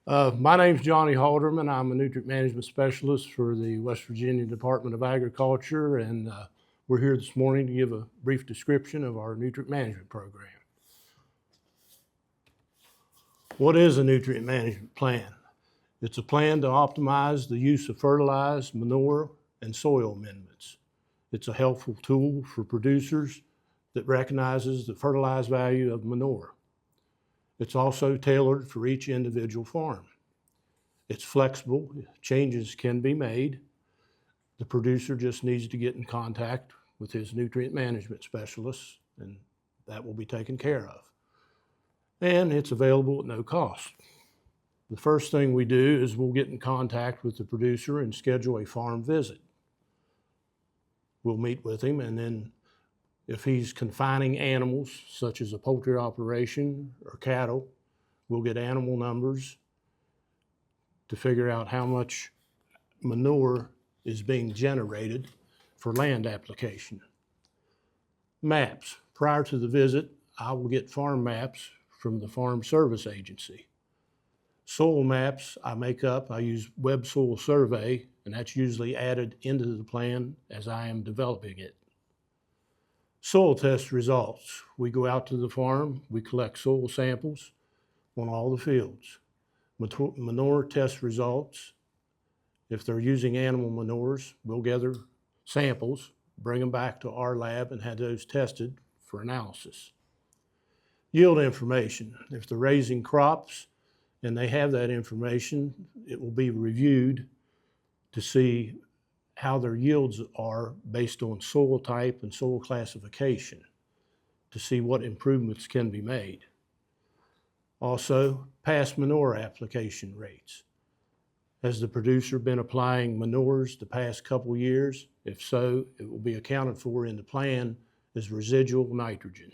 My name's Johnny Halterman. I'm a nutrient management specialist for the West Virginia Department of Agriculture, and we're here this morning to give a brief description of our nutrient management program. What is a nutrient management plan? It's a plan to optimize the use of fertilized, manure, and soil amendments. It's a helpful tool for producers that recognizes the fertilized value of manure. It's also tailored for each individual farm. It's flexible, changes can be made. The producer just needs to get in contact with his nutrient management specialist, and that will be taken care of. And it's available at no cost. The first thing we do is we'll get in contact with the producer and schedule a farm visit. We'll meet with him, and then if he's confining animals, such as a poultry operation or cattle, we'll get animal numbers to figure out how much manure is being generated for land application. Maps. Prior to the visit, I will get farm maps from the Farm Service Agency. Soil maps I make up, I use Web Soil Survey, and that's usually added into the plan as I am developing it. Soil test results. We go out to the farm, we collect soil samples on all the fields. Manure test results. If they're using animal manures, we'll gather samples, bring them back to our lab and have those tested for analysis. Yield information. If they're raising crops and they have that information, it will be reviewed to see how their yields are based on soil type and soil classification to see what improvements can be made. Also, past manure application rates. Has the producer been applying manures the past couple years? If so, it will be accounted for in the plan as residual nitrogen.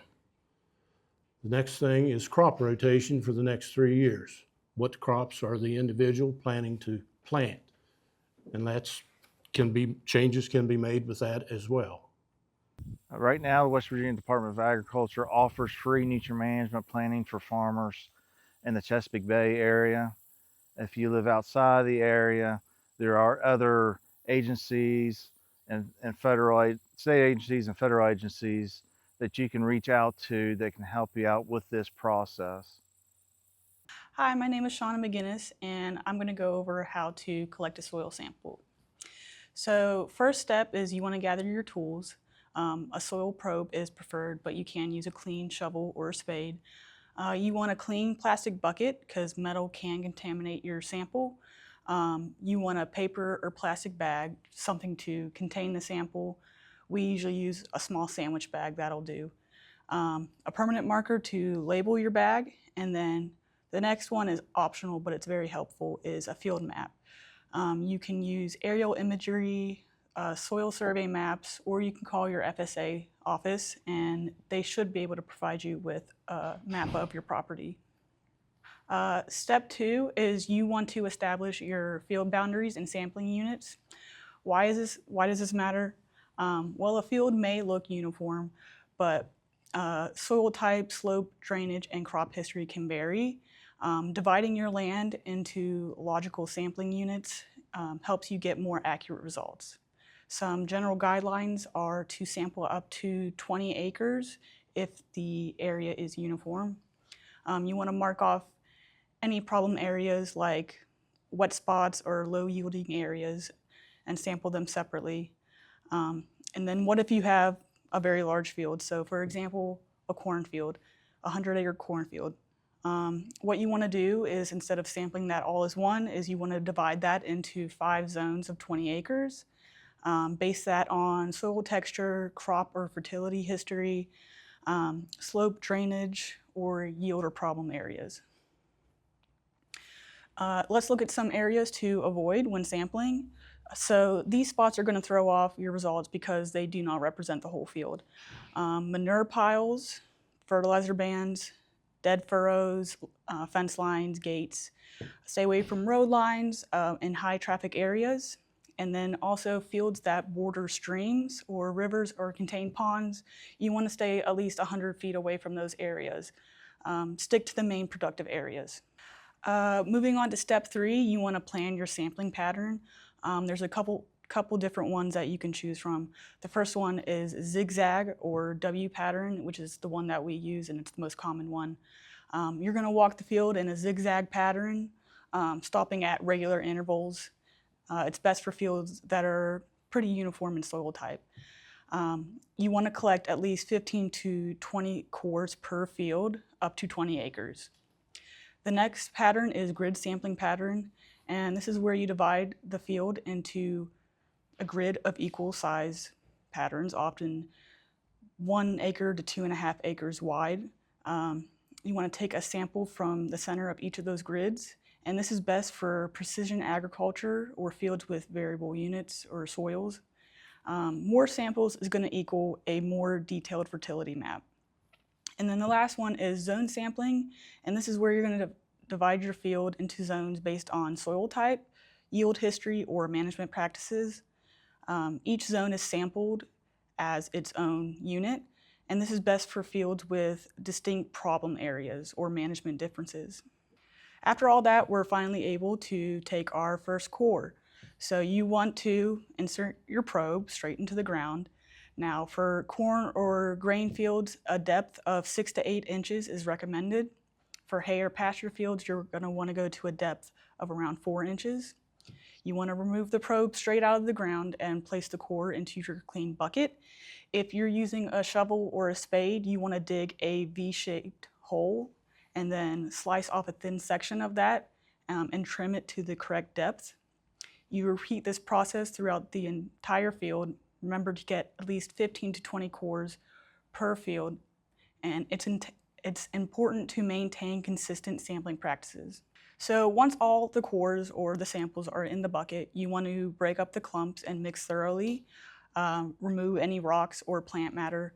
The next thing is crop rotation for the next 3 years. What crops are the individual planning to plant? And changes can be made with that as well. Right now, the West Virginia Department of Agriculture offers free nutrient management planning for farmers in the Chesapeake Bay area. If you live outside the area, there are other agencies and state agencies and federal agencies that you can reach out to that can help you out with this process. Hi, my name is Shawna McGuinness, and I'm going to go over how to collect a soil sample. So first step is you want to gather your tools. A soil probe is preferred, but you can use a clean shovel or a spade. You want a clean plastic bucket because metal can contaminate your sample. You want a paper or plastic bag, something to contain the sample. We usually use a small sandwich bag, that'll do. A permanent marker to label your bag, and then the next one is optional, but it's very helpful, is a field map. You can use aerial imagery, soil survey maps, or you can call your FSA office and they should be able to provide you with a map of your property. Step 2 is you want to establish your field boundaries and sampling units. Why does this matter? Well, a field may look uniform, but soil type, slope, drainage, and crop history can vary. Dividing your land into logical sampling units helps you get more accurate results. Some general guidelines are to sample up to 20 acres if the area is uniform. You want to mark off any problem areas like wet spots or low yielding areas and sample them separately. And then what if you have a very large field? So for example, a cornfield, a 100-acre cornfield. What you want to do is, instead of sampling that all as one, is you want to divide that into 5 zones of 20 acres. Base that on soil texture, crop or fertility history, slope, drainage, or yield or problem areas. Let's look at some areas to avoid when sampling. So these spots are going to throw off your results because they do not represent the whole field. Manure piles, fertilizer bands, dead furrows, fence lines, gates. Stay away from road lines in high traffic areas. And then also fields that border streams or rivers or contain ponds. You want to stay at least 100 feet away from those areas. Stick to the main productive areas. Moving on to step 3, you want to plan your sampling pattern. There's a couple different ones that you can choose from. The first one is zigzag or W pattern, which is the one that we use and it's the most common one. You're going to walk the field in a zigzag pattern, stopping at regular intervals. It's best for fields that are pretty uniform in soil type. You want to collect at least 15 to 20 cores per field, up to 20 acres. The next pattern is grid sampling pattern, and this is where you divide the field into a grid of equal size patterns, often 1 acre to 2.5 acres wide. You want to take a sample from the center of each of those grids, and this is best for precision agriculture or fields with variable units or soils. More samples is going to equal a more detailed fertility map. And then the last one is zone sampling, and this is where you're going to divide your field into zones based on soil type, yield history, or management practices. Each zone is sampled as its own unit, and this is best for fields with distinct problem areas or management differences. After all that, we're finally able to take our first core. So you want to insert your probe straight into the ground. Now for corn or grain fields, a depth of 6 to 8 inches is recommended. For hay or pasture fields, you're going to want to go to a depth of around 4 inches. You want to remove the probe straight out of the ground and place the core into your clean bucket. If you're using a shovel or a spade, you want to dig a V-shaped hole and then slice off a thin section of that and trim it to the correct depth. You repeat this process throughout the entire field. Remember to get at least 15 to 20 cores per field, and it's important to maintain consistent sampling practices. So once all the cores or the samples are in the bucket, you want to break up the clumps and mix thoroughly, remove any rocks or plant matter.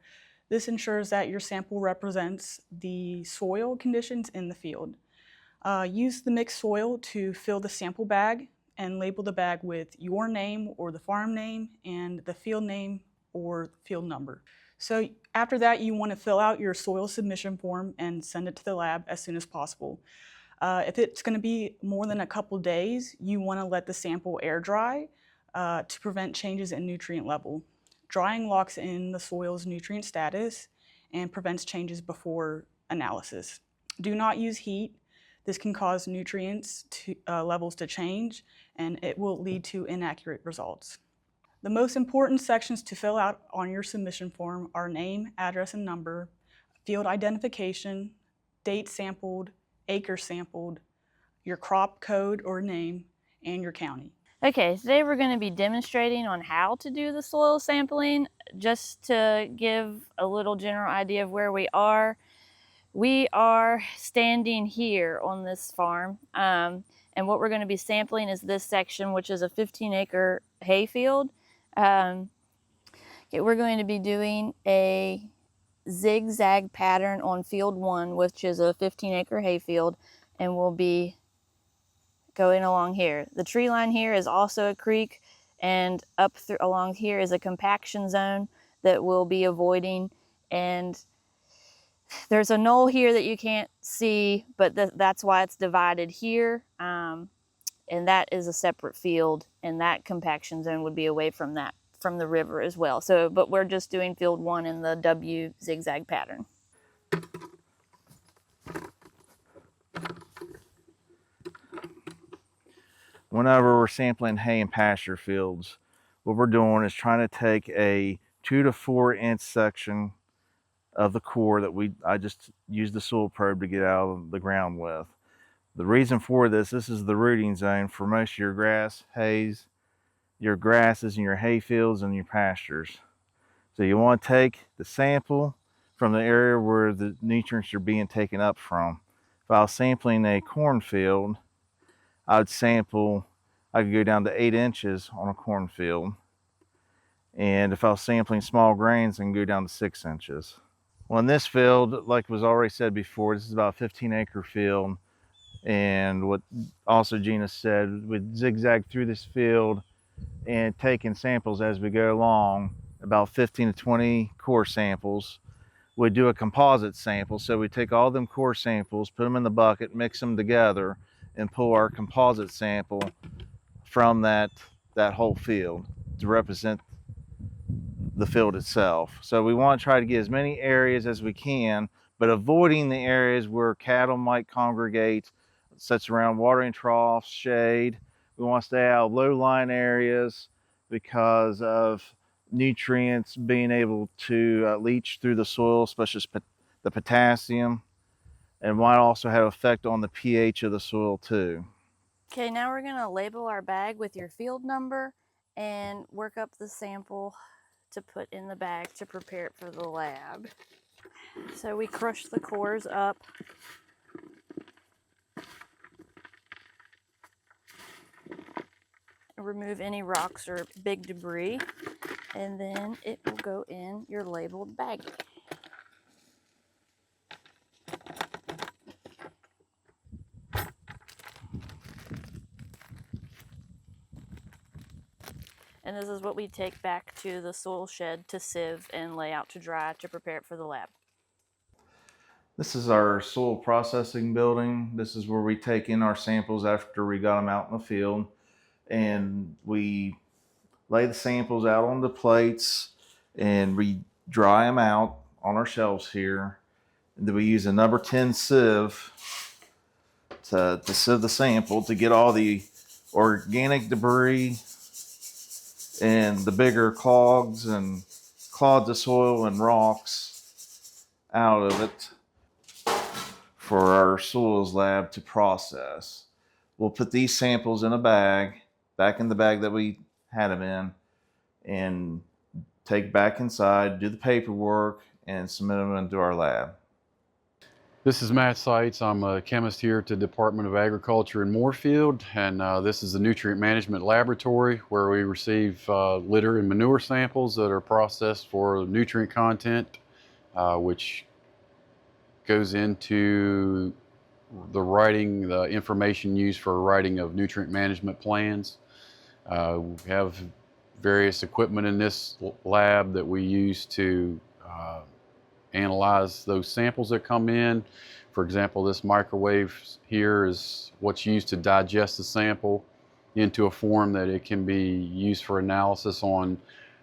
This ensures that your sample represents the soil conditions in the field. Use the mixed soil to fill the sample bag and label the bag with your name or the farm name and the field name or field number. So after that, you want to fill out your soil submission form and send it to the lab as soon as possible. If it's going to be more than a couple days, you want to let the sample air dry to prevent changes in nutrient level. Drying locks in the soil's nutrient status and prevents changes before analysis. Do not use heat. This can cause nutrients levels to change, and it will lead to inaccurate results. The most important sections to fill out on your submission form are name, address, and number, field identification, date sampled, acre sampled, your crop code or name, and your county. Okay, today we're going to be demonstrating on how to do the soil sampling. Just to give a little general idea of where we are. We are standing here on this farm, and what we're going to be sampling is this section, which is a 15-acre hay field. We're going to be doing a zigzag pattern on field 1, which is a 15-acre hay field, and we'll be going along here. The tree line here is also a creek, and up along here is a compaction zone that we'll be avoiding, and there's a knoll here that you can't see, but that's why it's divided here, and that is a separate field, and that compaction zone would be away from the river as well. So, but we're just doing field 1 in the W zigzag pattern. Whenever we're sampling hay and pasture fields, what we're doing is trying to take a 2 to 4 inch section of the core that I just used the soil probe to get out of the ground with. The reason for this is the rooting zone for most of your grasses and your hay fields and your pastures. So you want to take the sample from the area where the nutrients are being taken up from. If I was sampling a cornfield, I could go down to 8 inches on a cornfield. And if I was sampling small grains, I can go down to 6 inches. Well, in this field, like was already said before, this is about a 15-acre field. And what also Gina said, we'd zigzag through this field and taking samples as we go along, about 15 to 20 core samples. We'd do a composite sample. So we take all them core samples, put them in the bucket, mix them together, and pull our composite sample from that whole field to represent the field itself. So we want to try to get as many areas as we can, but avoiding the areas where cattle might congregate, such around watering troughs, shade. We want to stay out of low-lying areas because of nutrients being able to leach through the soil, especially the potassium, and might also have effect on the pH of the soil too. Okay, now we're gonna label our bag with your field number and work up the sample to put in the bag to prepare it for the lab. So we crush the cores up. Remove any rocks or big debris, and then it will go in your labeled bag. And this is what we take back to the soil shed to sieve and lay out to dry to prepare it for the lab. This is our soil processing building. This is where we take in our samples after we got them out in the field, and we lay the samples out on the plates and we dry them out on our shelves here. And then we use a number 10 sieve to sieve the sample to get all the organic debris and the bigger clods of soil and rocks out of it for our soils lab to process. We'll put these samples in a bag, back in the bag that we had them in, and take back inside, do the paperwork, and submit them into our lab. This is Matt Seitz. I'm a chemist here at the Department of Agriculture in Moorfield, and this is the Nutrient Management Laboratory where we receive litter and manure samples that are processed for nutrient content, which goes into the information used for writing of nutrient management plans. We have various equipment in this lab that we use to analyze those samples that come in. For example, this microwave here is what's used to digest the sample into a form that it can be used for analysis on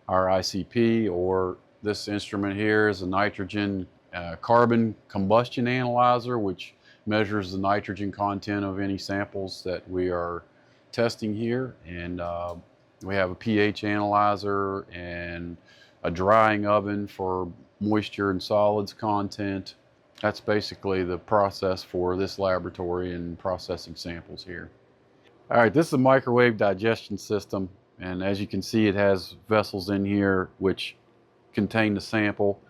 our ICP, or this instrument here is a nitrogen carbon combustion analyzer, which measures the nitrogen content of any samples that we are testing here. And we have a pH analyzer and a drying oven for moisture and solids content. That's basically the process for this laboratory and processing samples here. All right, this is a microwave digestion system, and as you can see, it has vessels in here which contain the sample,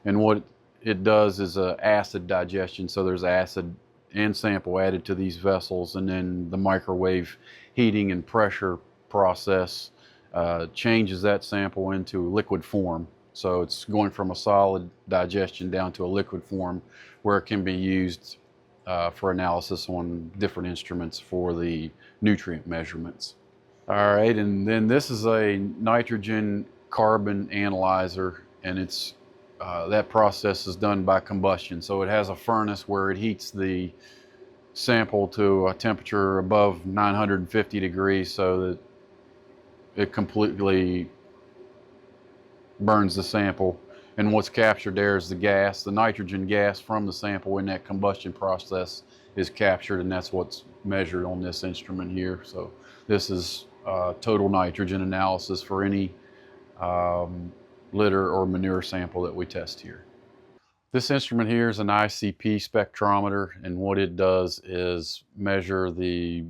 and what it does is acid digestion. So there's acid and sample added to these vessels, and then the microwave heating and pressure process changes that sample into liquid form. So it's going from a solid digestion down to a liquid form where it can be used for analysis on different instruments for the nutrient measurements. All right, and then this is a nitrogen carbon analyzer, and it's that process is done by combustion. So it has a furnace where it heats the sample to a temperature above 950 degrees so that it completely burns the sample, and what's captured there is the gas, the nitrogen gas from the sample in that combustion process is captured, and that's what's measured on this instrument here. So this is total nitrogen analysis for any litter or manure sample that we test here. This instrument here is an ICP spectrometer, and what it does is measure the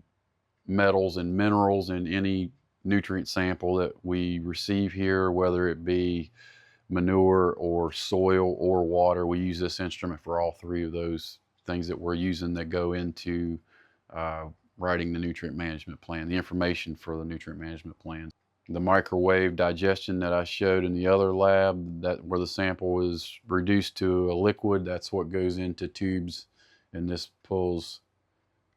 metals and minerals in any nutrient sample that we receive here, whether it be manure or soil or water. We use this instrument for all three of those things that we're using that go into writing the nutrient management plan, the information for the nutrient management plan. The microwave digestion that I showed in the other lab, that where the sample was reduced to a liquid, that's what goes into tubes, and this pulls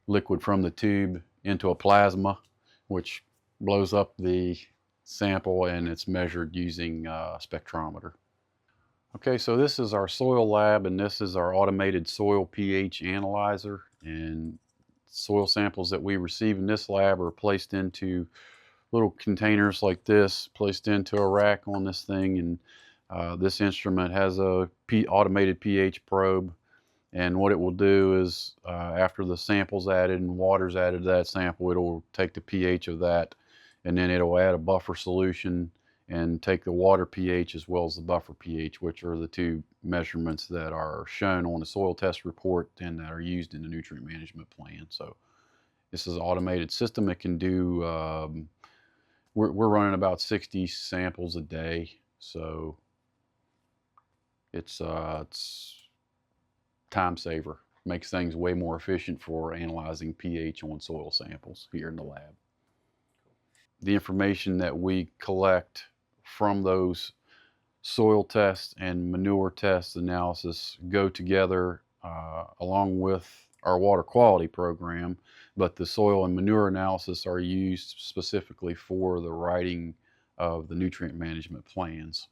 liquid from the tube into a plasma, which blows up the sample, and it's measured using a spectrometer. Okay, so this is our soil lab, and this is our automated soil pH analyzer, and soil samples that we receive in this lab are placed into little containers like this, placed into a rack on this thing, and this instrument has a automated pH probe. And what it will do is, after the sample's added and water's added to that sample, it'll take the pH of that, and then it'll add a buffer solution and take the water pH as well as the buffer pH, which are the two measurements that are shown on the soil test report and that are used in the nutrient management plan. So this is an automated system. It can do, we're running about 60 samples a day. So it's time saver. Makes things way more efficient for analyzing pH on soil samples here in the lab. The information that we collect from those soil tests and manure test analysis go together along with our water quality program, but the soil and manure analysis are used specifically for the writing of the nutrient management plans.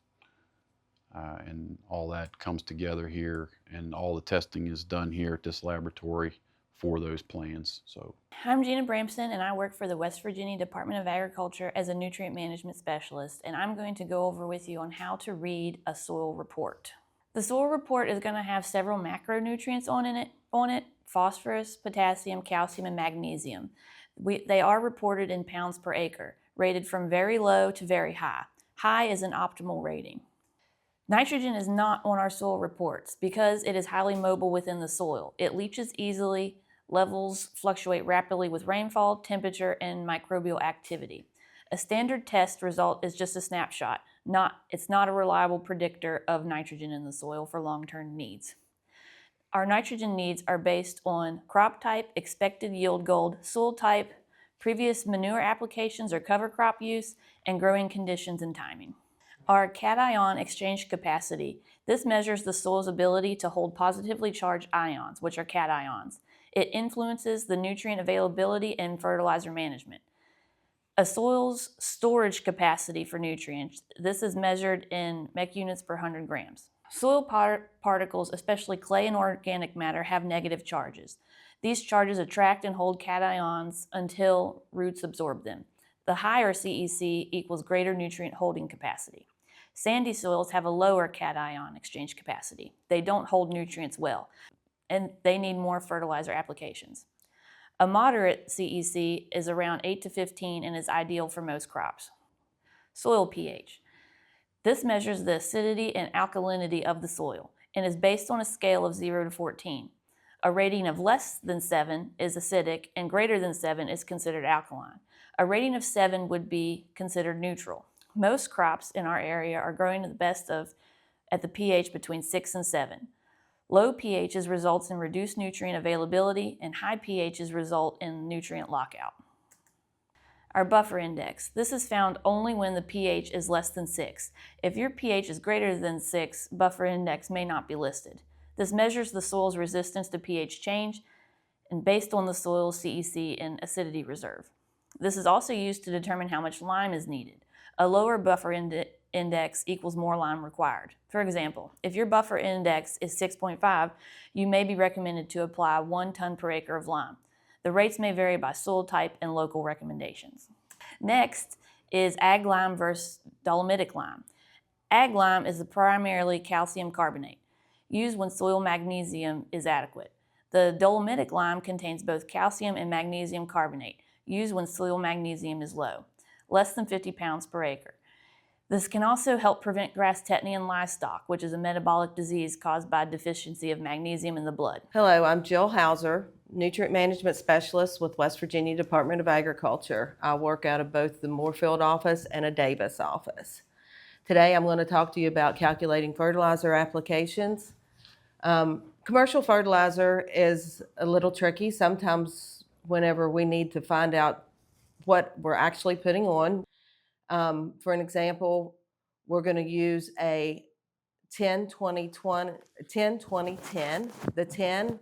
And all that comes together here, and all the testing is done here at this laboratory for those plans. So I'm Gina Bramson, and I work for the West Virginia Department of Agriculture as a nutrient management specialist, and I'm going to go over with you on how to read a soil report. The soil report is going to have several macronutrients on it: phosphorus, potassium, calcium, and magnesium. They are reported in pounds per acre, rated from very low to very high. High is an optimal rating. Nitrogen is not on our soil reports because it is highly mobile within the soil. It leaches easily, levels fluctuate rapidly with rainfall, temperature, and microbial activity. A standard test result is just a snapshot. It's not a reliable predictor of nitrogen in the soil for long-term needs. Our nitrogen needs are based on crop type, expected yield goal, soil type, previous manure applications or cover crop use, and growing conditions and timing. Our cation exchange capacity. This measures the soil's ability to hold positively charged ions, which are cations. It influences the nutrient availability and fertilizer management. A soil's storage capacity for nutrients. This is measured in McGuinness per 100 grams. Soil particles, especially clay and organic matter, have negative charges. These charges attract and hold cations until roots absorb them. The higher CEC equals greater nutrient holding capacity. Sandy soils have a lower cation exchange capacity. They don't hold nutrients well, and they need more fertilizer applications. A moderate CEC is around 8 to 15 and is ideal for most crops. Soil pH. This measures the acidity and alkalinity of the soil and is based on a scale of 0 to 14. A rating of less than 7 is acidic and greater than 7 is considered alkaline. A rating of 7 would be considered neutral. Most crops in our area are growing at the pH between 6 and 7. Low pHs results in reduced nutrient availability, and high pHs result in nutrient lockout. Our buffer index. This is found only when the pH is less than 6. If your pH is greater than 6, buffer index may not be listed. This measures the soil's resistance to pH change and based on the soil's CEC and acidity reserve. This is also used to determine how much lime is needed. A lower buffer index equals more lime required. For example, if your buffer index is 6.5, you may be recommended to apply 1 ton per acre of lime. The rates may vary by soil type and local recommendations. Next is ag lime versus dolomitic lime. Ag lime is primarily calcium carbonate, used when soil magnesium is adequate. The dolomitic lime contains both calcium and magnesium carbonate, used when soil magnesium is low, less than 50 pounds per acre. This can also help prevent grass tetany in livestock, which is a metabolic disease caused by deficiency of magnesium in the blood. Hello, I'm Jill Hauser, Nutrient Management Specialist with West Virginia Department of Agriculture. I work out of both the Moorfield office and a Davis office. Today I'm going to talk to you about calculating fertilizer applications. Commercial fertilizer is a little tricky sometimes whenever we need to find out what we're actually putting on. For an example, we're going to use a 10-20-10. The 10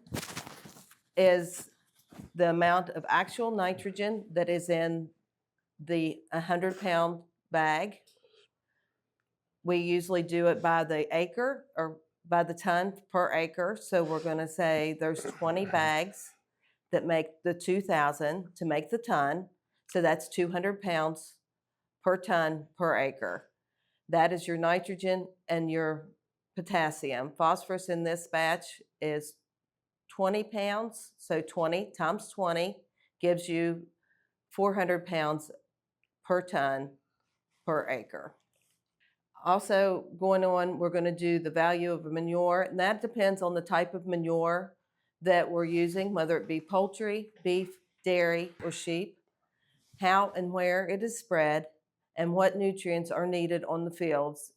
is the amount of actual nitrogen that is in the 100-pound bag. We usually do it by the acre or by the ton per acre. So we're going to say there's 20 bags that make the 2,000 to make the ton. So that's 200 pounds per ton per acre. That is your nitrogen and your potassium. Phosphorus in this batch is 20 pounds. So 20 times 20 gives you 400 pounds per ton per acre. Also going on, we're going to do the value of manure, and that depends on the type of manure that we're using, whether it be poultry, beef, dairy, or sheep, how and where it is spread, and what nutrients are needed on the fields.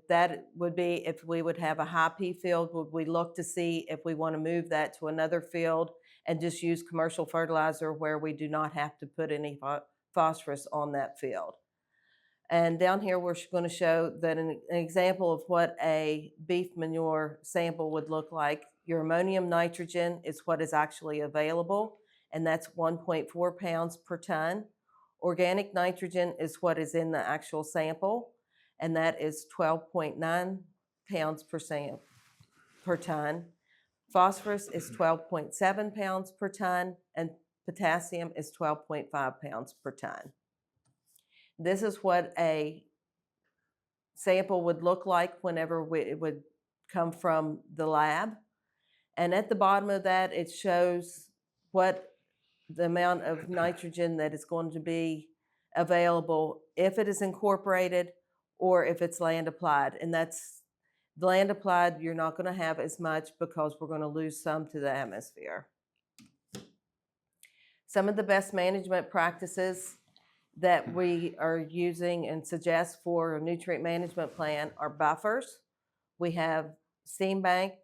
That would be if we would have a high P field, would we look to see if we want to move that to another field and just use commercial fertilizer where we do not have to put any phosphorus on that field. And down here, we're going to show that an example of what a beef manure sample would look like. Your ammonium nitrogen is what is actually available, and that's 1.4 pounds per ton. Organic nitrogen is what is in the actual sample, and that is 12.9 pounds per ton. Phosphorus is 12.7 pounds per ton, and potassium is 12.5 pounds per ton. This is what a sample would look like whenever it would come from the lab. And at the bottom of that, it shows what the amount of nitrogen that is going to be available if it is incorporated or if it's land applied. And that's the land applied, you're not going to have as much because we're going to lose some to the atmosphere. Some of the best management practices that we are using and suggest for a nutrient management plan are buffers. We have stream bank,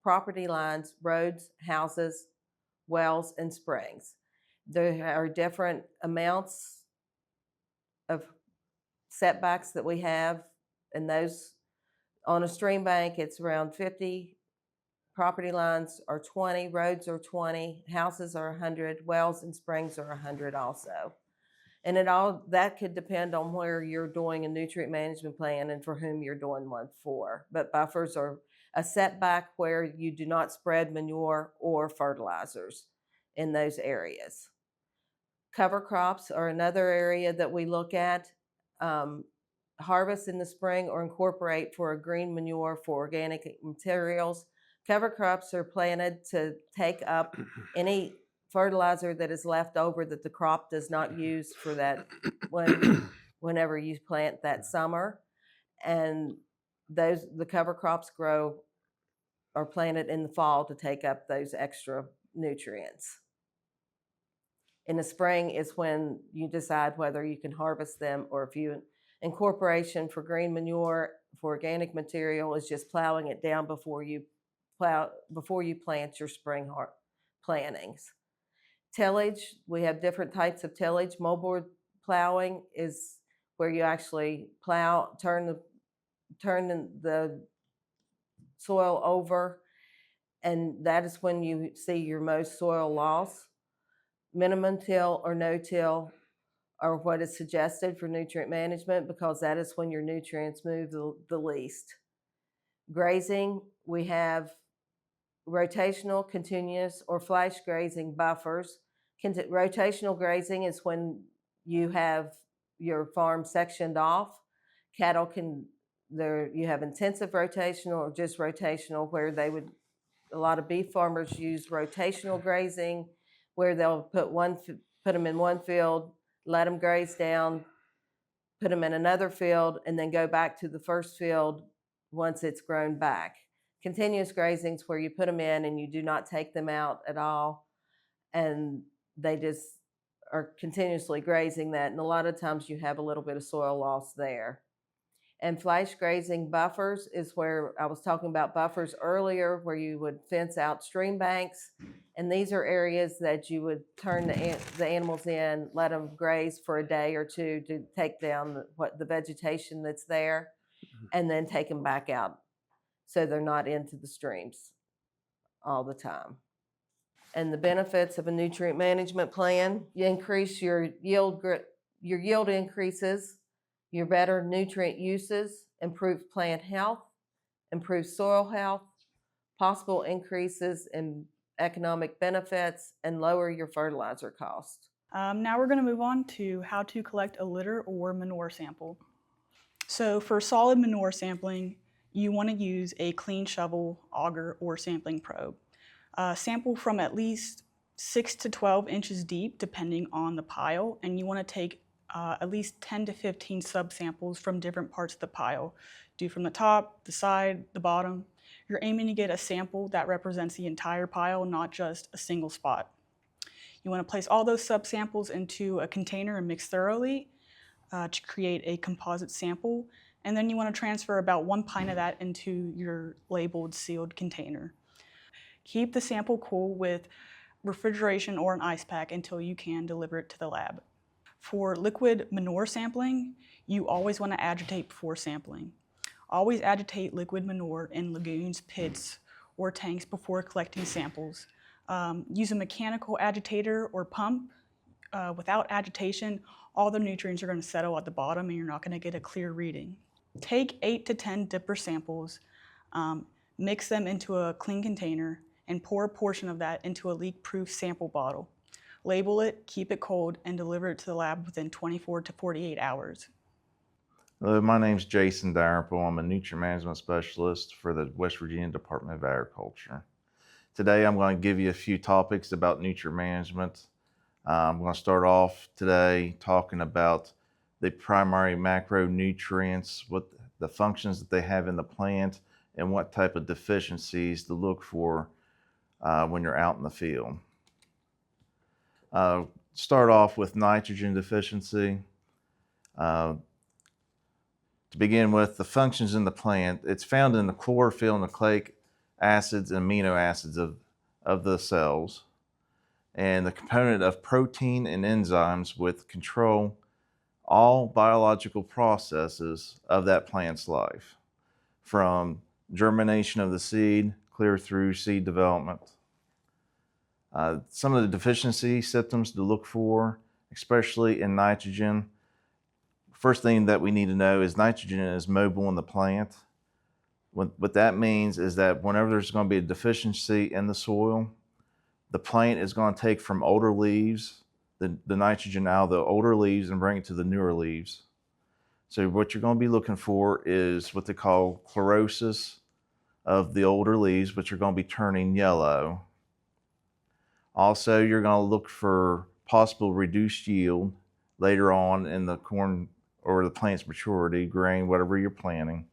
property lines, roads, houses, wells, and springs. There are different amounts of setbacks that we have, and those on a stream bank, it's around 50. Property lines are 20, roads are 20, houses are 100, wells and springs are 100 also. And that could depend on where you're doing a nutrient management plan and for whom you're doing one for. But buffers are a setback where you do not spread manure or fertilizers in those areas. Cover crops are another area that we look at. Harvest in the spring or incorporate for a green manure for organic materials. Cover crops are planted to take up any fertilizer that is left over that the crop does not use for that whenever you plant that summer. And the cover crops are planted in the fall to take up those extra nutrients. In the spring is when you decide whether you can harvest them, or if you incorporation for green manure for organic material is just plowing it down before you plant your spring plantings. Tillage, we have different types of tillage. Moldboard plowing is where you actually plow, turn the soil over, and that is when you see your most soil loss. Minimum till or no till are what is suggested for nutrient management because that is when your nutrients move the least. Grazing, we have rotational, continuous, or flash grazing buffers. Rotational grazing is when you have your farm sectioned off. Cattle you have intensive rotational or just rotational, where a lot of beef farmers use rotational grazing, where they'll put them in one field, let them graze down, put them in another field, and then go back to the first field once it's grown back. Continuous grazing is where you put them in and you do not take them out at all, and they just are continuously grazing that, and a lot of times you have a little bit of soil loss there. And flash grazing buffers is where I was talking about buffers earlier, where you would fence out stream banks, and these are areas that you would turn the animals in, let them graze for a day or two to take down the vegetation that's there, and then take them back out so they're not into the streams all the time. And the benefits of a nutrient management plan: you increase your yield increases, your better nutrient uses, improve plant health, improve soil health, possible increases in economic benefits, and lower your fertilizer costs. Now we're going to move on to how to collect a litter or manure sample. So for solid manure sampling, you want to use a clean shovel, auger, or sampling probe. Sample from at least 6 to 12 inches deep, depending on the pile, and you want to take at least 10 to 15 subsamples from different parts of the pile. Do from the top, the side, the bottom. You're aiming to get a sample that represents the entire pile, not just a single spot. You want to place all those subsamples into a container and mix thoroughly to create a composite sample. And then you want to transfer about 1 pint of that into your labeled sealed container. Keep the sample cool with refrigeration or an ice pack until you can deliver it to the lab. For liquid manure sampling, you always want to agitate before sampling. Always agitate liquid manure in lagoons, pits, or tanks before collecting samples. Use a mechanical agitator or pump. Without agitation, all the nutrients are going to settle at the bottom and you're not going to get a clear reading. Take 8 to 10 dipper samples, mix them into a clean container, and pour a portion of that into a leak-proof sample bottle. Label it, keep it cold, and deliver it to the lab within 24 to 48 hours. Hello, my name's Jason Dalrymple. I'm a nutrient management specialist for the West Virginia Department of Agriculture. Today I'm going to give you a few topics about nutrient management. I'm going to start off today talking about the primary macronutrients, what the functions that they have in the plant, and what type of deficiencies to look for when you're out in the field. Start off with nitrogen deficiency. To begin with, the functions in the plant, it's found in the chlorophyll, nucleic acids, and amino acids of the cells, and the component of protein and enzymes with control all biological processes of that plant's life, from germination of the seed clear through seed development. Some of the deficiency symptoms to look for, especially in nitrogen. First thing that we need to know is nitrogen is mobile in the plant. What that means is that whenever there's going to be a deficiency in the soil, the plant is going to take from older leaves, the nitrogen out of the older leaves and bring it to the newer leaves. So what you're going to be looking for is what they call chlorosis of the older leaves, which are going to be turning yellow. Also, you're going to look for possible reduced yield later on in the corn or the plant's maturity, grain, whatever you're planting.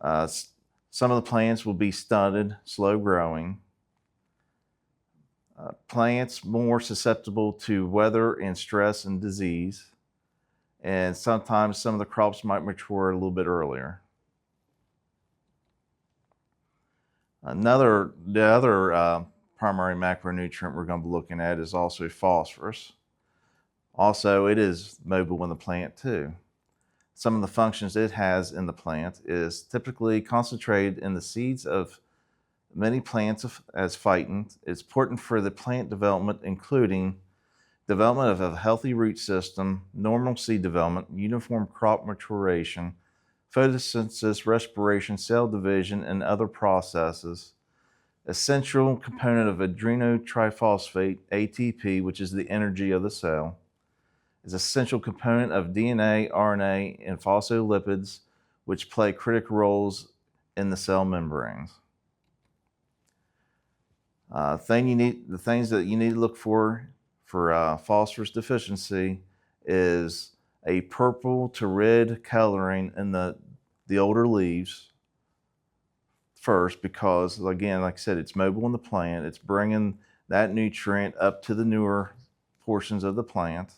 Some of the plants will be stunted, slow growing. Plants more susceptible to weather and stress and disease. And sometimes some of the crops might mature a little bit earlier. The other primary macronutrient we're going to be looking at is also phosphorus. Also, it is mobile in the plant too. Some of the functions it has in the plant is typically concentrated in the seeds of many plants as phyton. It's important for the plant development, including development of a healthy root system, normal seed development, uniform crop maturation, photosynthesis, respiration, cell division, and other processes. Essential component of adrenotriphosphate, ATP, which is the energy of the cell, is essential component of DNA, RNA, and phospholipids, which play critical roles in the cell membranes. The things that you need to look for phosphorus deficiency is a purple to red coloring in the older leaves first, because again, like I said, it's mobile in the plant. It's bringing that nutrient up to the newer portions of the plant.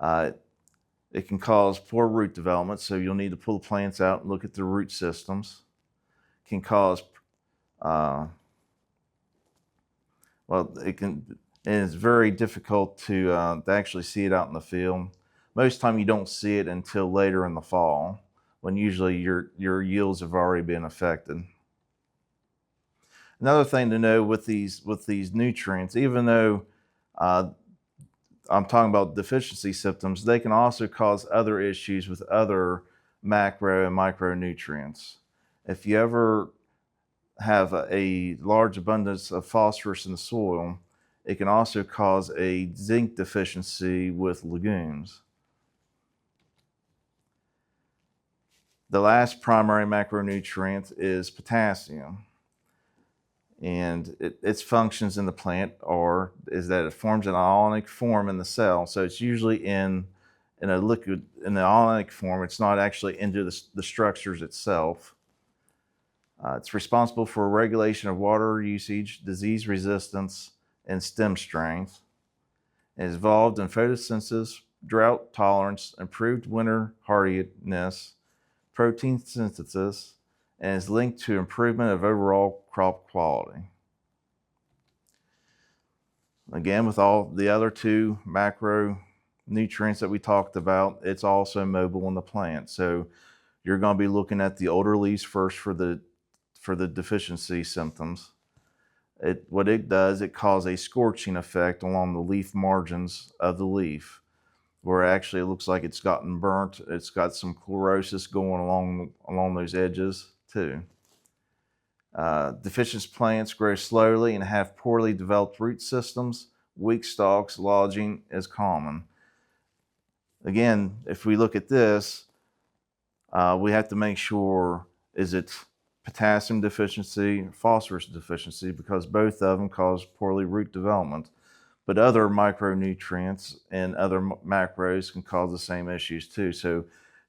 It can cause poor root development, so you'll need to pull the plants out and look at the root systems. It can cause, and it's very difficult to actually see it out in the field. Most time you don't see it until later in the fall, when usually your yields have already been affected. Another thing to know with these nutrients, even though I'm talking about deficiency symptoms, they can also cause other issues with other macro and micronutrients. If you ever have a large abundance of phosphorus in the soil, it can also cause a zinc deficiency with legumes. The last primary macronutrient is potassium. And its functions in the plant is that it forms an ionic form in the cell. So it's usually in a liquid, in the ionic form. It's not actually into the structures itself. It's responsible for regulation of water usage, disease resistance, and stem strength. It is involved in photosynthesis, drought tolerance, improved winter hardiness, protein synthesis, and is linked to improvement of overall crop quality. Again, with all the other two macronutrients that we talked about, it's also mobile in the plant. So you're going to be looking at the older leaves first for the deficiency symptoms. What it does, it causes a scorching effect along the leaf margins of the leaf, where actually it looks like it's gotten burnt. It's got some chlorosis going along those edges too. Deficient plants grow slowly and have poorly developed root systems. Weak stalks, lodging is common. Again, if we look at this, we have to make sure, is it potassium deficiency, phosphorus deficiency, because both of them cause poorly root development. But other micronutrients and other macros can cause the same issues too. So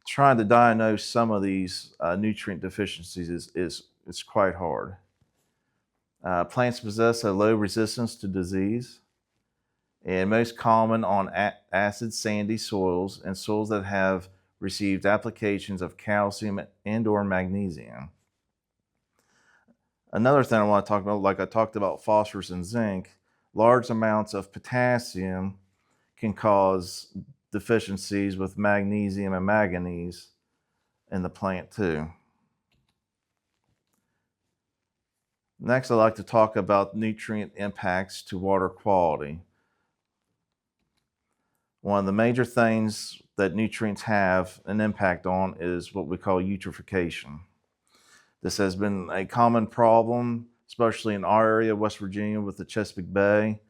trying to diagnose some of these nutrient deficiencies is quite hard. Plants possess a low resistance to disease, and most common on acid sandy soils and soils that have received applications of calcium and/or magnesium. Another thing I want to talk about, like I talked about phosphorus and zinc, large amounts of potassium can cause deficiencies with magnesium and manganese in the plant too. Next, I'd like to talk about nutrient impacts to water quality. One of the major things that nutrients have an impact on is what we call eutrophication. This has been a common problem, especially in our area of West Virginia with the Chesapeake Bay.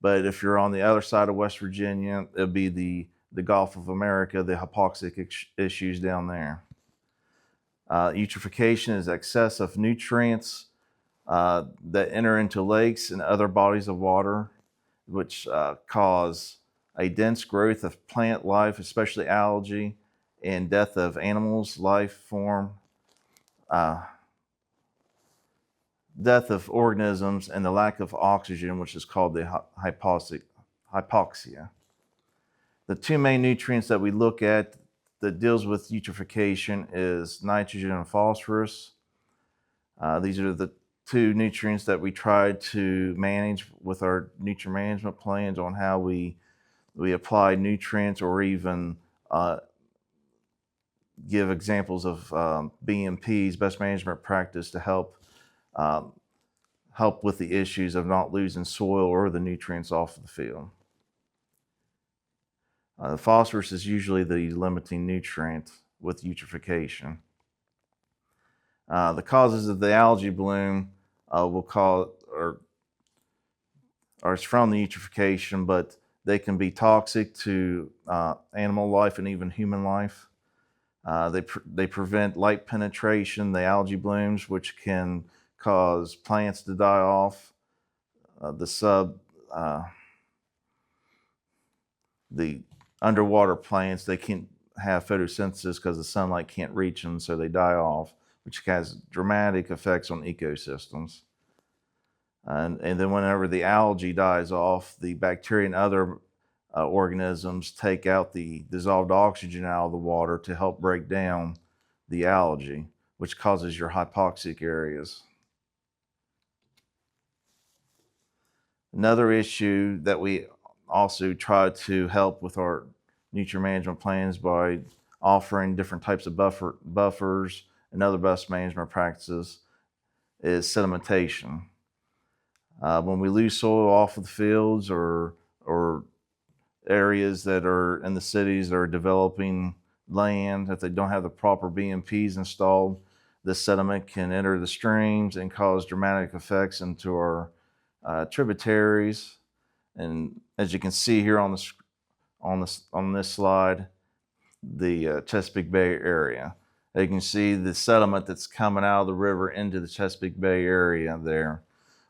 But if you're on the other side of West Virginia, it'll be the Gulf of America, the hypoxic issues down there. Eutrophication is excess of nutrients that enter into lakes and other bodies of water, which cause a dense growth of plant life, especially algae, and death of animals' life form, death of organisms, and the lack of oxygen, which is called the hypoxia. The two main nutrients that we look at that deals with eutrophication is nitrogen and phosphorus. These are the two nutrients that we try to manage with our nutrient management plans on how we apply nutrients, or even give examples of BMPs, best management practice, to help with the issues of not losing soil or the nutrients off of the field. The phosphorus is usually the limiting nutrient with eutrophication. The causes of the algae bloom are from the eutrophication, but they can be toxic to animal life and even human life. They prevent light penetration, the algae blooms, which can cause plants to die off. The underwater plants, they can't have photosynthesis because the sunlight can't reach them, so they die off, which has dramatic effects on ecosystems. And then whenever the algae dies off, the bacteria and other organisms take out the dissolved oxygen out of the water to help break down the algae, which causes your hypoxic areas. Another issue that we also try to help with our nutrient management plans by offering different types of buffers and other best management practices is sedimentation. When we lose soil off of the fields or areas that are in the cities that are developing land, if they don't have the proper BMPs installed, This sediment can enter the streams and cause dramatic effects into our tributaries. And as you can see here on this slide, the Chesapeake Bay area. You can see the sediment that's coming out of the river into the Chesapeake Bay area there.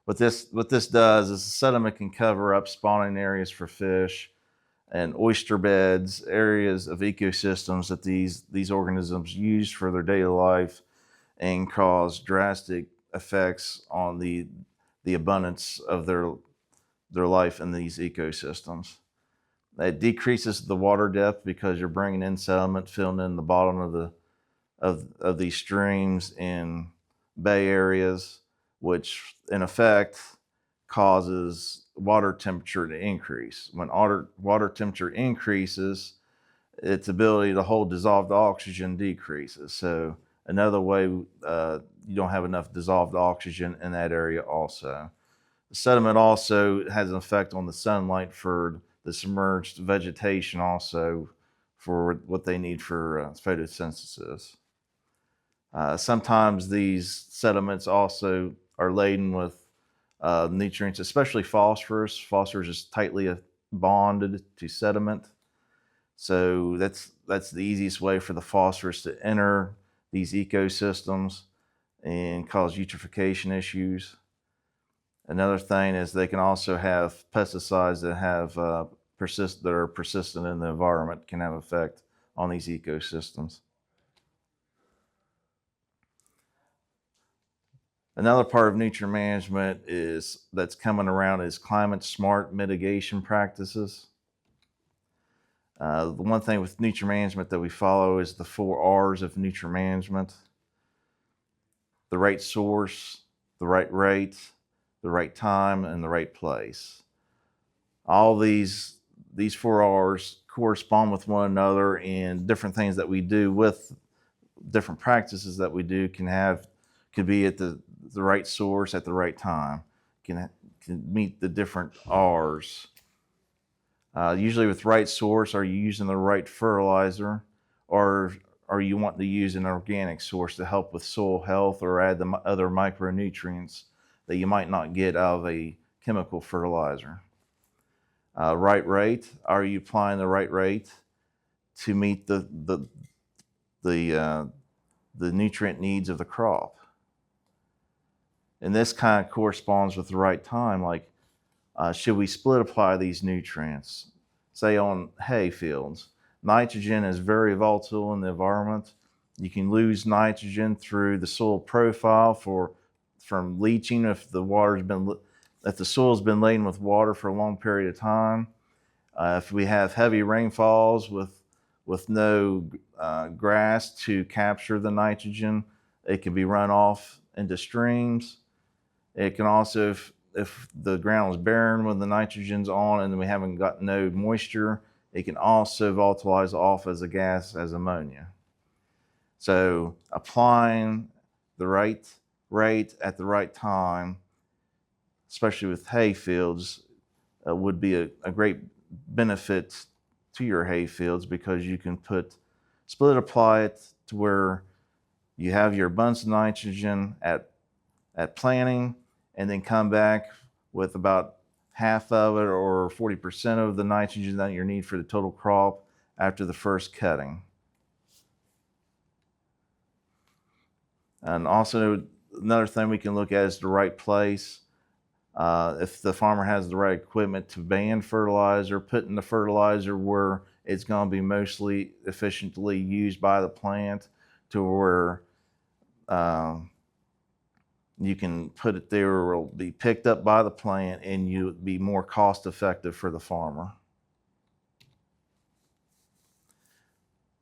What this does is the sediment can cover up spawning areas for fish and oyster beds, areas of ecosystems that these organisms use for their daily life, and cause drastic effects on the abundance of their life in these ecosystems. It decreases the water depth because you're bringing in sediment, filling in the bottom of these streams in bay areas, which in effect causes water temperature to increase. When water temperature increases, its ability to hold dissolved oxygen decreases. So another way, you don't have enough dissolved oxygen in that area also. The sediment also has an effect on the sunlight for the submerged vegetation also, for what they need for photosynthesis. Sometimes these sediments also are laden with nutrients, especially phosphorus. Phosphorus is tightly bonded to sediment. So that's the easiest way for the phosphorus to enter these ecosystems and cause eutrophication issues. Another thing is they can also have pesticides that have that are persistent in the environment, can have effect on these ecosystems. Another part of nutrient management that's coming around is climate smart mitigation practices. The one thing with nutrient management that we follow is the 4 R's of nutrient management: the right source, the right rate, the right time, and the right place. All these 4 R's correspond with one another, and different things that we do with different practices that we do could be at the right source at the right time, can meet the different R's. Usually with right source, are you using the right fertilizer, or are you wanting to use an organic source to help with soil health or add the other micronutrients that you might not get out of a chemical fertilizer? Right rate, are you applying the right rate to meet the nutrient needs of the crop? And this kind of corresponds with the right time, like should we split apply these nutrients? Say on hay fields, nitrogen is very volatile in the environment. You can lose nitrogen through the soil profile from leaching if the soil's been laden with water for a long period of time. If we have heavy rainfalls with no grass to capture the nitrogen, it can be run off into streams. It can also, if the ground is barren when the nitrogen's on and we haven't got no moisture, it can also volatilize off as a gas, as ammonia. So applying the right rate at the right time, especially with hay fields, would be a great benefit to your hay fields, because you can split apply it to where you have your abundance of nitrogen at planting, and then come back with about half of it or 40% of the nitrogen that you need for the total crop after the first cutting. And also another thing we can look at is the right place. If the farmer has the right equipment to ban fertilizer, putting the fertilizer where it's going to be mostly efficiently used by the plant, to where you can put it there where it'll be picked up by the plant and you'll be more cost effective for the farmer.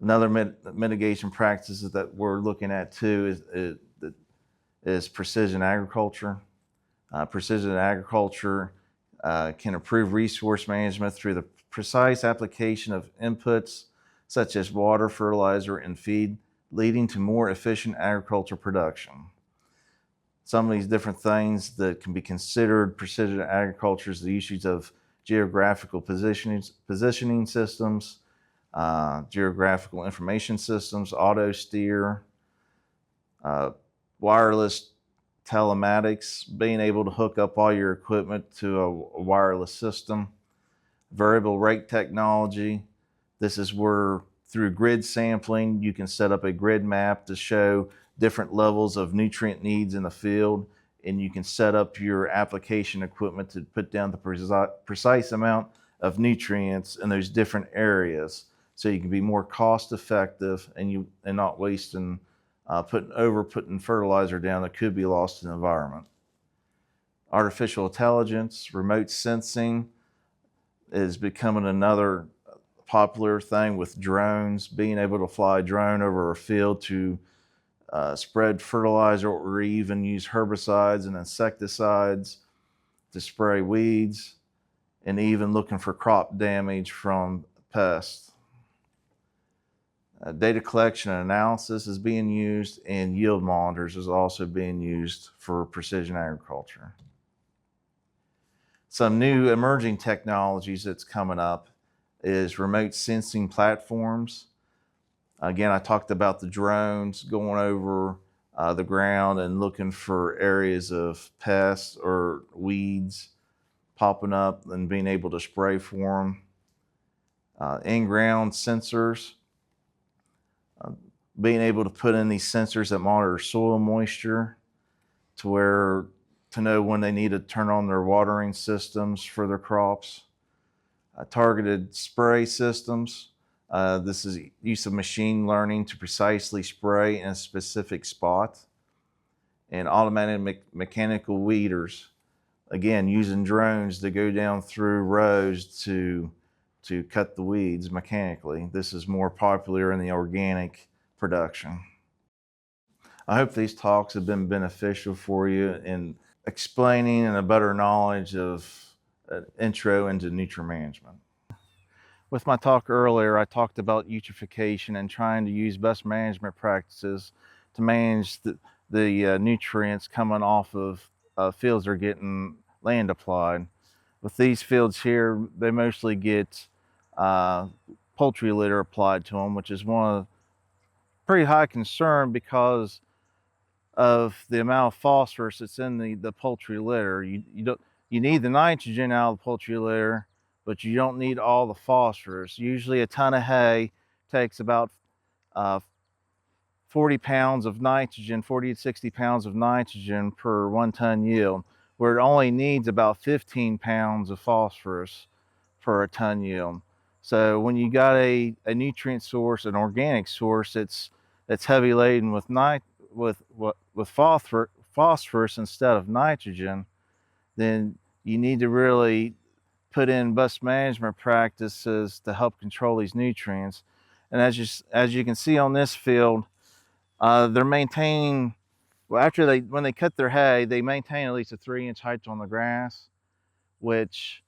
Another mitigation practices that we're looking at too is precision agriculture. Precision agriculture can improve resource management through the precise application of inputs such as water, fertilizer, and feed, leading to more efficient agricultural production. Some of these different things that can be considered precision agriculture is the usage of geographical positioning systems, geographical information systems, auto steer, uh, wireless telematics, being able to hook up all your equipment to a wireless system, variable rate technology. This is where through grid sampling, you can set up a grid map to show different levels of nutrient needs in the field, and you can set up your application equipment to put down the precise amount of nutrients in those different areas, so you can be more cost effective and not wasting putting fertilizer down that could be lost in the environment. Artificial intelligence, remote sensing is becoming another popular thing with drones, being able to fly a drone over a field to spread fertilizer, or even use herbicides and insecticides to spray weeds, and even looking for crop damage from pests. Data collection and analysis is being used, and yield monitors is also being used for precision agriculture. Some new emerging technologies that's coming up is remote sensing platforms. Again, I talked about the drones going over the ground and looking for areas of pests or weeds popping up and being able to spray for them. In-ground sensors, being able to put in these sensors that monitor soil moisture to know when they need to turn on their watering systems for their crops. Targeted spray systems. This is use of machine learning to precisely spray in a specific spot. And automated mechanical weeders. Again, using drones to go down through rows to cut the weeds mechanically. This is more popular in the organic production. I hope these talks have been beneficial for you in explaining and a better knowledge of an intro into nutrient management. With my talk earlier, I talked about eutrophication and trying to use best management practices to manage the nutrients coming off of fields that are getting land applied. With these fields here, they mostly get poultry litter applied to them, which is one of pretty high concern because of the amount of phosphorus that's in the poultry litter. You need the nitrogen out of the poultry litter, but you don't need all the phosphorus. Usually a ton of hay takes about 40 pounds of nitrogen, 40 to 60 pounds of nitrogen per 1 ton yield, where it only needs about 15 pounds of phosphorus for a ton yield. So when you got a nutrient source, an organic source that's heavy laden with phosphorus instead of nitrogen, then you need to really put in best management practices to help control these nutrients. And as you can see on this field, they're maintaining, well, when they cut their hay, they maintain at least a 3-inch height on the grass, which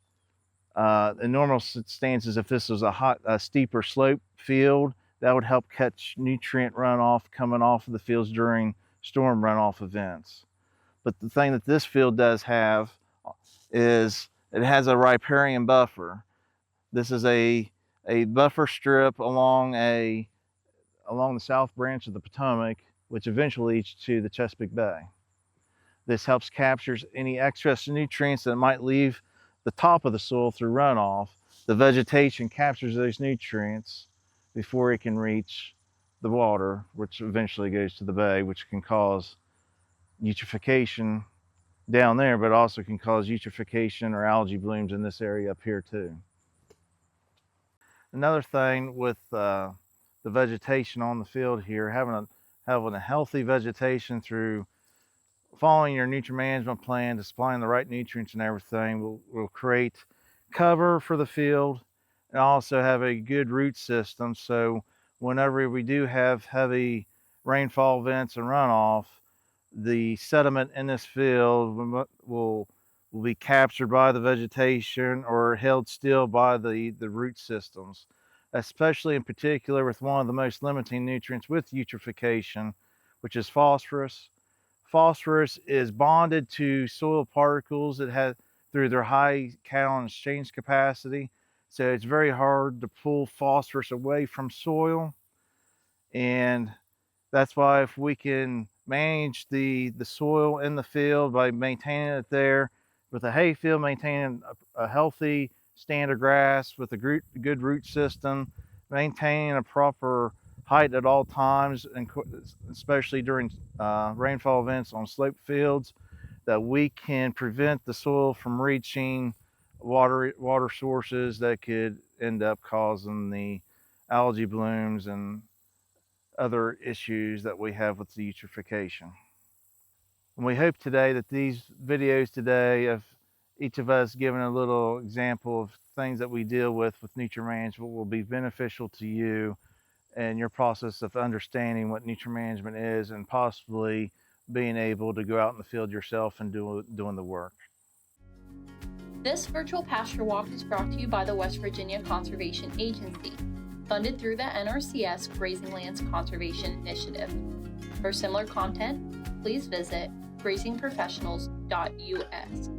in normal stances, if this was a steeper slope field, that would help catch nutrient runoff coming off of the fields during storm runoff events. But the thing that this field does have is it has a riparian buffer. This is a buffer strip along the south branch of the Potomac, which eventually leads to the Chesapeake Bay. This helps capture any excess nutrients that might leave the top of the soil through runoff. The vegetation captures those nutrients before it can reach the water, which eventually goes to the bay, which can cause eutrophication down there, but also can cause eutrophication or algae blooms in this area up here too. Another thing with the vegetation on the field here, having a healthy vegetation through following your nutrient management plan to supplying the right nutrients and everything will create cover for the field and also have a good root system. So whenever we do have heavy rainfall events and runoff, the sediment in this field will be captured by the vegetation or held still by the root systems, especially in particular with one of the most limiting nutrients with eutrophication, which is phosphorus. Phosphorus is bonded to soil particles through their high cation exchange capacity. So it's very hard to pull phosphorus away from soil. And that's why if we can manage the soil in the field by maintaining it there. With a hay field, maintaining a healthy stand of grass with a good root system, maintaining a proper height at all times, and especially during rainfall events on sloped fields, that we can prevent the soil from reaching water sources that could end up causing the algae blooms and other issues that we have with eutrophication. And we hope today that these videos today of each of us giving a little example of things that we deal with nutrient management will be beneficial to you and your process of understanding what nutrient management is, and possibly being able to go out in the field yourself and doing the work. This virtual pasture walk is brought to you by the West Virginia Conservation Agency, funded through the NRCS Grazing Lands Conservation Initiative. For similar content, please visit grazingprofessionals.us.